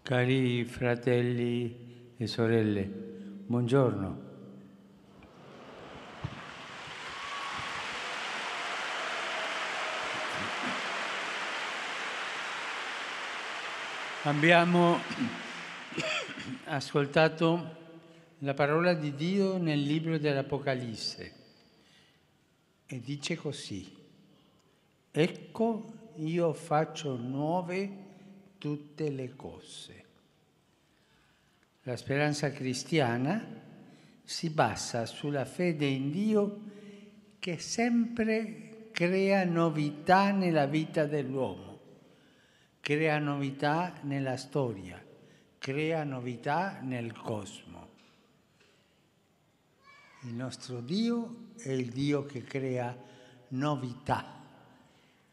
Cari fratelli e sorelle, buongiorno. Abbiamo ascoltato la parola di Dio nel libro dell'Apocalisse e dice così: ecco, io faccio nuove tutte le cose. La speranza cristiana si basa sulla fede in Dio che sempre crea novità nella vita dell'uomo, crea novità nella storia, crea novità nel cosmo. Il nostro Dio è il Dio che crea novità,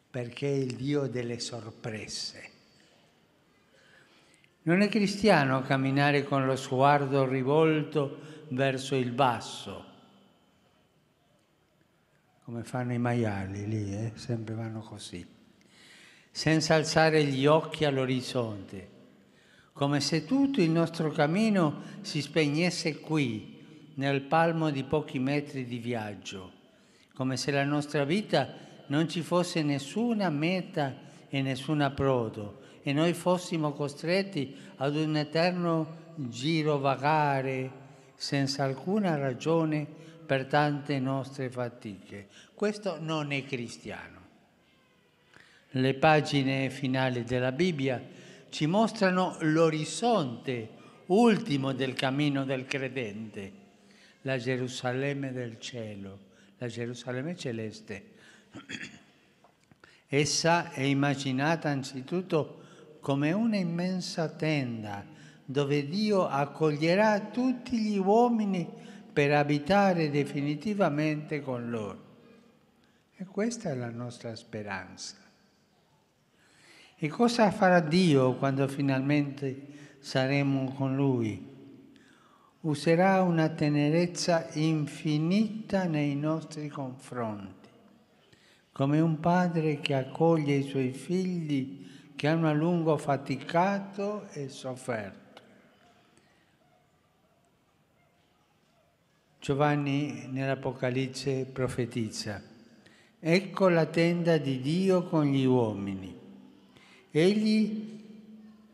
perché è il Dio delle sorprese. Non è cristiano camminare con lo sguardo rivolto verso il basso, come fanno i maiali lì, sempre vanno così, senza alzare gli occhi all'orizzonte, come se tutto il nostro cammino si spegnesse qui, nel palmo di pochi metri di viaggio, come se la nostra vita non ci fosse nessuna meta e nessun approdo, e noi fossimo costretti ad un eterno girovagare senza alcuna ragione per tante nostre fatiche. Questo non è cristiano. Le pagine finali della Bibbia ci mostrano l'orizzonte ultimo del cammino del credente, la Gerusalemme del cielo, la Gerusalemme celeste. Essa è immaginata anzitutto come una immensa tenda dove Dio accoglierà tutti gli uomini per abitare definitivamente con loro. E questa è la nostra speranza. E cosa farà Dio quando finalmente saremo con Lui? Userà una tenerezza infinita nei nostri confronti, come un padre che accoglie i suoi figli che hanno a lungo faticato e sofferto. Giovanni nell'Apocalisse profetizza: ecco la tenda di Dio con gli uomini. Egli,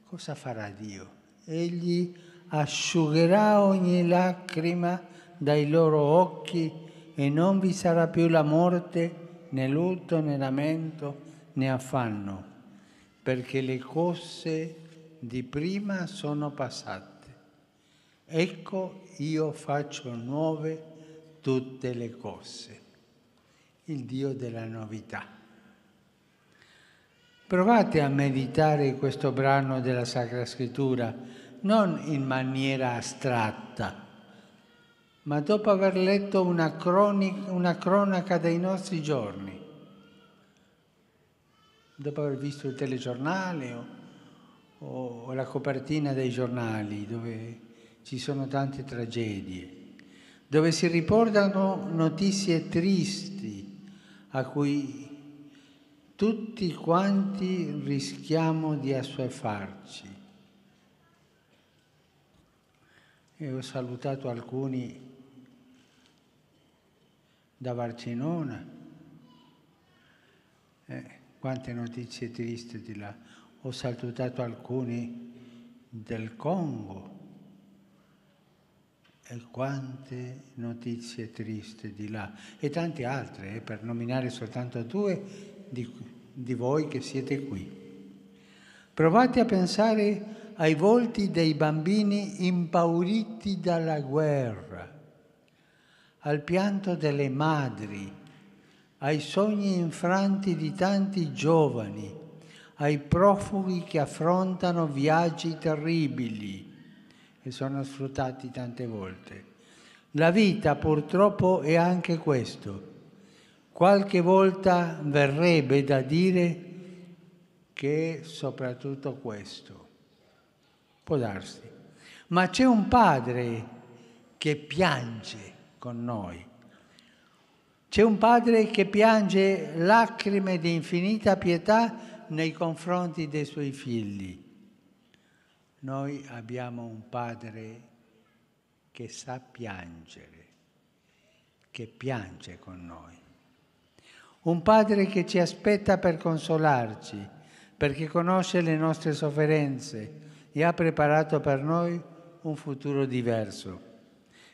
cosa farà Dio? Egli asciugherà ogni lacrima dai loro occhi e non vi sarà più la morte, né lutto, né lamento, né affanno, perché le cose di prima sono passate. Ecco, io faccio nuove tutte le cose. Il Dio della novità. Provate a meditare questo brano della Sacra Scrittura, non in maniera astratta, ma dopo aver letto una cronaca dei nostri giorni, dopo aver visto il telegiornale o la copertina dei giornali dove ci sono tante tragedie, dove si riportano notizie tristi a cui tutti quanti rischiamo di assuefarci. E ho salutato alcuni da Barcellona, quante notizie tristi di là. Ho salutato alcuni del Congo e quante notizie tristi di là. E tante altre, per nominare soltanto due di voi che siete qui. Provate a pensare ai volti dei bambini impauriti dalla guerra, al pianto delle madri, ai sogni infranti di tanti giovani, ai profughi che affrontano viaggi terribili e sono sfruttati tante volte. La vita purtroppo è anche questo. Qualche volta verrebbe da dire che è soprattutto questo. Può darsi. Ma c'è un Padre che piange con noi. C'è un Padre che piange lacrime di infinita pietà nei confronti dei suoi figli. Noi abbiamo un Padre che sa piangere, che piange con noi. Un Padre che ci aspetta per consolarci, perché conosce le nostre sofferenze e ha preparato per noi un futuro diverso.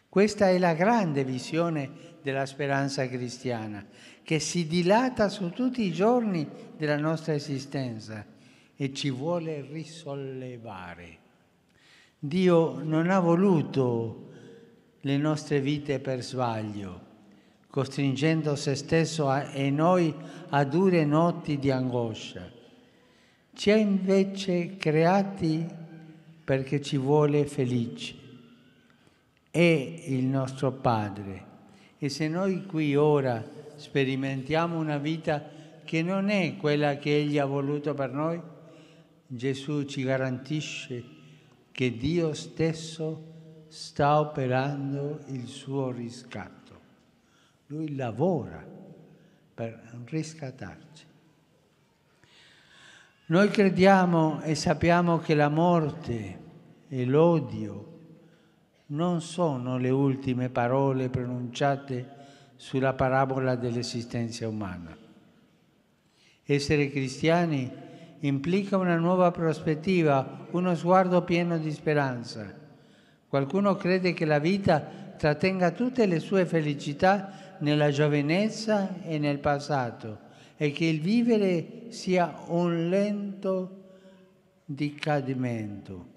Questa è la grande visione della speranza cristiana, che si dilata su tutti i giorni della nostra esistenza e ci vuole risollevare. Dio non ha voluto le nostre vite per sbaglio, costringendo se stesso e noi a dure notti di angoscia. Ci ha invece creati perché ci vuole felici. È il nostro Padre e se noi qui ora sperimentiamo una vita che non è quella che Egli ha voluto per noi, Gesù ci garantisce che Dio stesso sta operando il suo riscatto. Lui lavora per riscattarci. Noi crediamo e sappiamo che la morte e l'odio non sono le ultime parole pronunciate sulla parabola dell'esistenza umana. Essere cristiani implica una nuova prospettiva, uno sguardo pieno di speranza. Qualcuno crede che la vita trattenga tutte le sue felicità nella giovinezza e nel passato e che il vivere sia un lento decadimento.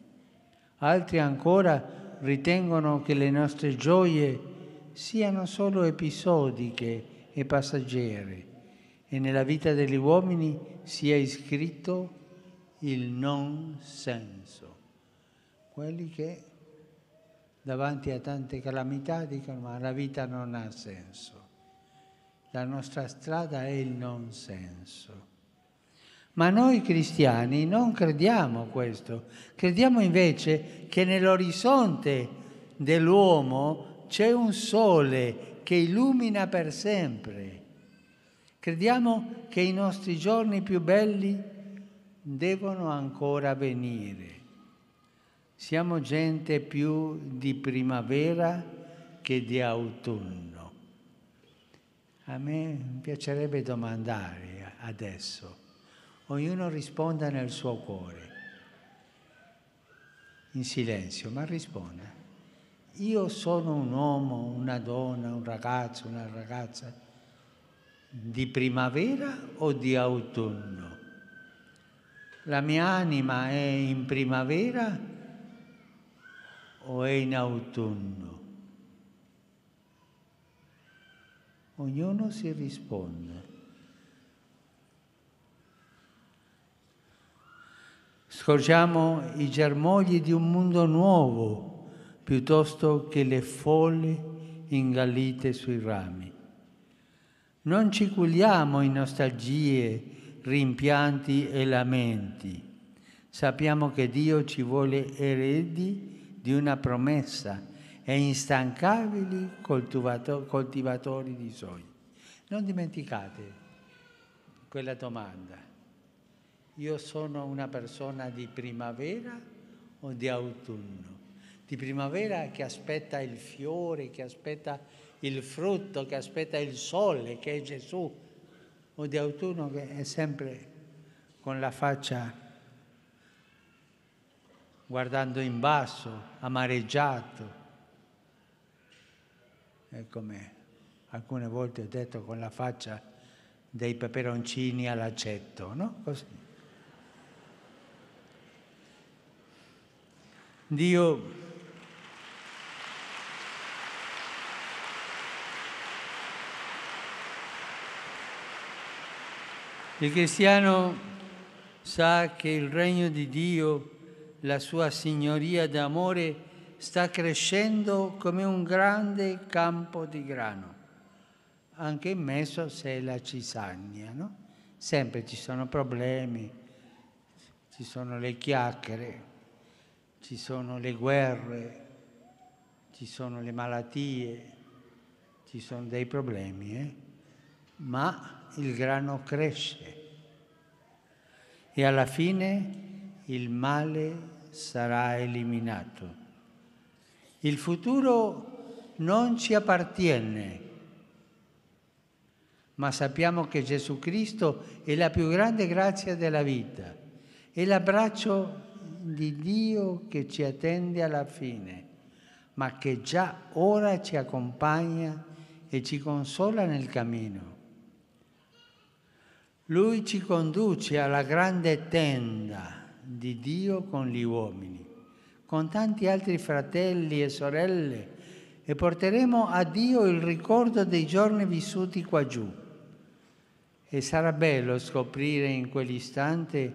Altri ancora ritengono che le nostre gioie siano solo episodiche e passeggere e nella vita degli uomini sia iscritto il non senso. Quelli che davanti a tante calamità dicono ma la vita non ha senso. La nostra strada è il non senso. Ma noi cristiani non crediamo questo, crediamo invece che nell'orizzonte dell'uomo c'è un sole che illumina per sempre. Crediamo che i nostri giorni più belli devono ancora venire. Siamo gente più di primavera che di autunno. A me piacerebbe domandare adesso. Ognuno risponda nel suo cuore, in silenzio, ma risponda. Io sono un uomo, una donna, un ragazzo, una ragazza di primavera o di autunno? La mia anima è in primavera o è in autunno? Ognuno si risponde. Scorgiamo i germogli di un mondo nuovo piuttosto che le foglie ingallite sui rami. Non ci culiamo in nostalgie, rimpianti e lamenti. Sappiamo che Dio ci vuole eredi di una promessa e instancabili coltivatori di sogni. Non dimenticate quella domanda. Io sono una persona di primavera o di autunno? Di primavera che aspetta il fiore, che aspetta il frutto, che aspetta il sole, che è Gesù, o di autunno che è sempre con la faccia guardando in basso, amareggiato. E come alcune volte ho detto, con la faccia dei peperoncini all'aceto, no? Così. Dio il cristiano sa che il regno di Dio, la sua signoria d'amore, sta crescendo come un grande campo di grano. Anche in mezzo c'è la ciságna, no? Sempre ci sono problemi, ci sono le chiacchiere, ci sono le guerre, ci sono le malattie, ci sono dei problemi, ma il grano cresce e alla fine il male sarà eliminato. Il futuro non ci appartiene, ma sappiamo che Gesù Cristo è la più grande grazia della vita, è l'abbraccio di Dio che ci attende alla fine, ma che già ora ci accompagna e ci consola nel cammino. Lui ci conduce alla grande tenda di Dio con gli uomini, con tanti altri fratelli e sorelle, e porteremo a Dio il ricordo dei giorni vissuti qua giù. E sarà bello scoprire in quell'istante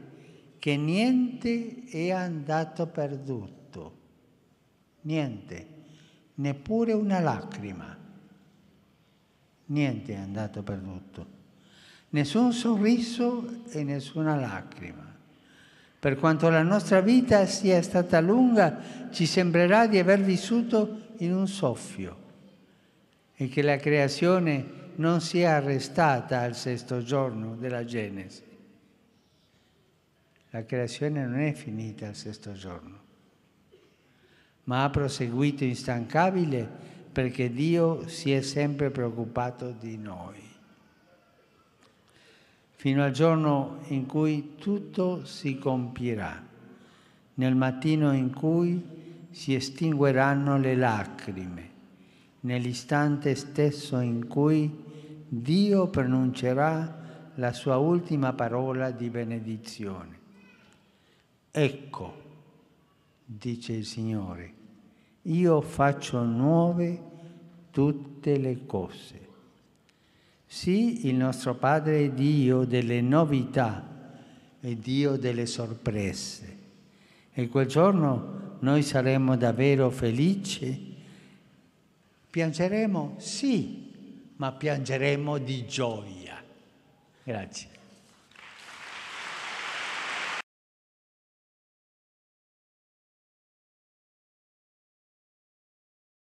che niente è andato perduto, niente, neppure una lacrima, niente è andato perduto. Nessun sorriso e nessuna lacrima. Per quanto la nostra vita sia stata lunga, ci sembrerà di aver vissuto in un soffio e che la creazione non sia arrestata al 6° giorno della Genesi. La creazione non è finita al 6° giorno, ma ha proseguito instancabile perché Dio si è sempre preoccupato di noi. Fino al giorno in cui tutto si compirà, nel mattino in cui si estingueranno le lacrime, nell'istante stesso in cui Dio pronuncerà la sua ultima parola di benedizione. Ecco, dice il Signore, io faccio nuove tutte le cose. Sì, il nostro Padre è Dio delle novità, è Dio delle sorprese. E quel giorno noi saremo davvero felici. Piangeremo? Sì, ma piangeremo di gioia. Grazie.